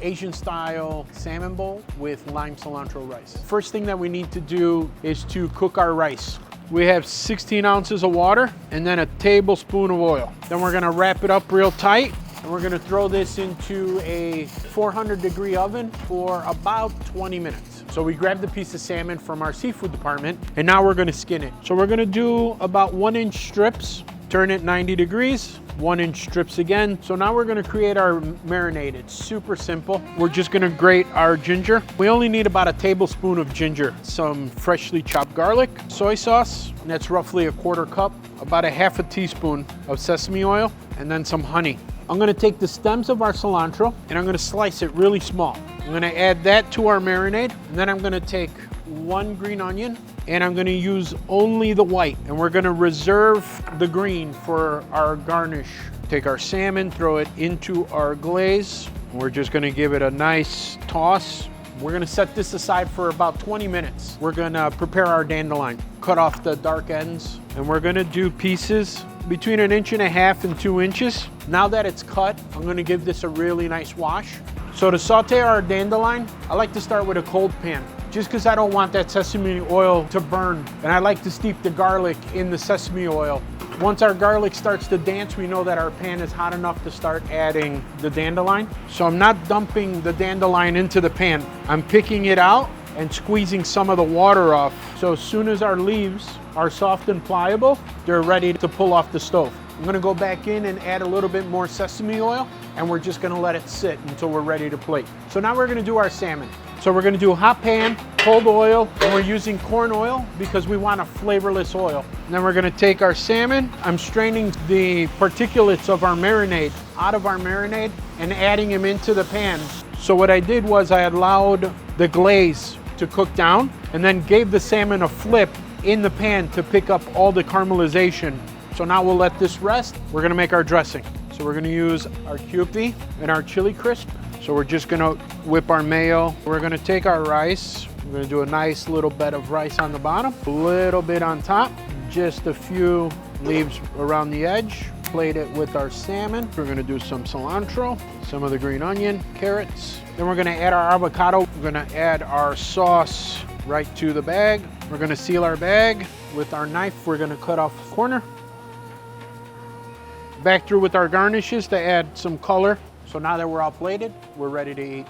Asian style salmon bowl with lime cilantro rice. First thing that we need to do is to cook our rice. We have 16 ounces of water and then a tablespoon of oil. Then we're gonna wrap it up real tight and we're gonna throw this into a 400-degree oven for about 20 minutes. So we grabbed a piece of salmon from our seafood department and now we're gonna skin it. So we're gonna do about 1-inch strips, turn it 90 degrees, 1-inch strips again. So now we're gonna create our marinade. It's super simple. We're just gonna grate our ginger. We only need about a tablespoon of ginger, some freshly chopped garlic, soy sauce, and that's roughly a 1/4 cup, about a 1/2 teaspoon of sesame oil, and then some honey. I'm gonna take the stems of our cilantro and I'm gonna slice it really small. I'm gonna add that to our marinade, and then I'm gonna take 1 green onion, and I'm gonna use only the white, and we're gonna reserve the green for our garnish. Take our salmon, throw it into our glaze, and we're just gonna give it a nice toss. We're gonna set this aside for about 20 minutes. We're gonna prepare our dandelion, cut off the dark ends, and we're gonna do pieces between 1.5 and 2 inches. Now that it's cut, I'm gonna give this a really nice wash. So to saute our dandelion, I like to start with a cold pan, just because I don't want that sesame oil to burn. And I like to steep the garlic in the sesame oil. Once our garlic starts to dance, we know that our pan is hot enough to start adding the dandelion. So I'm not dumping the dandelion into the pan. I'm picking it out and squeezing some of the water off. So as soon as our leaves are soft and pliable, they're ready to pull off the stove. I'm gonna go back in and add a little bit more sesame oil, and we're just gonna let it sit until we're ready to plate. So now we're gonna do our salmon. So we're gonna do a hot pan, cold oil, and we're using corn oil because we want a flavorless oil. And then we're gonna take our salmon. I'm straining the particulates of our marinade out of our marinade and adding them into the pan. So what I did was I allowed the glaze to cook down and then gave the salmon a flip in the pan to pick up all the caramelization. So now we'll let this rest. We're gonna make our dressing. So we're gonna use our Kewpie and our chili crisp. So we're just gonna whip our mayo. We're gonna take our rice. We're gonna do a nice little bed of rice on the bottom, a little bit on top, just a few leaves around the edge. Plate it with our salmon. We're gonna do some cilantro, some of the green onion, carrots. Then we're gonna add our avocado. We're gonna add our sauce right to the bag. We're gonna seal our bag. With our knife, we're gonna cut off the corner. Back through with our garnishes to add some color. So now that we're all plated, we're ready to eat.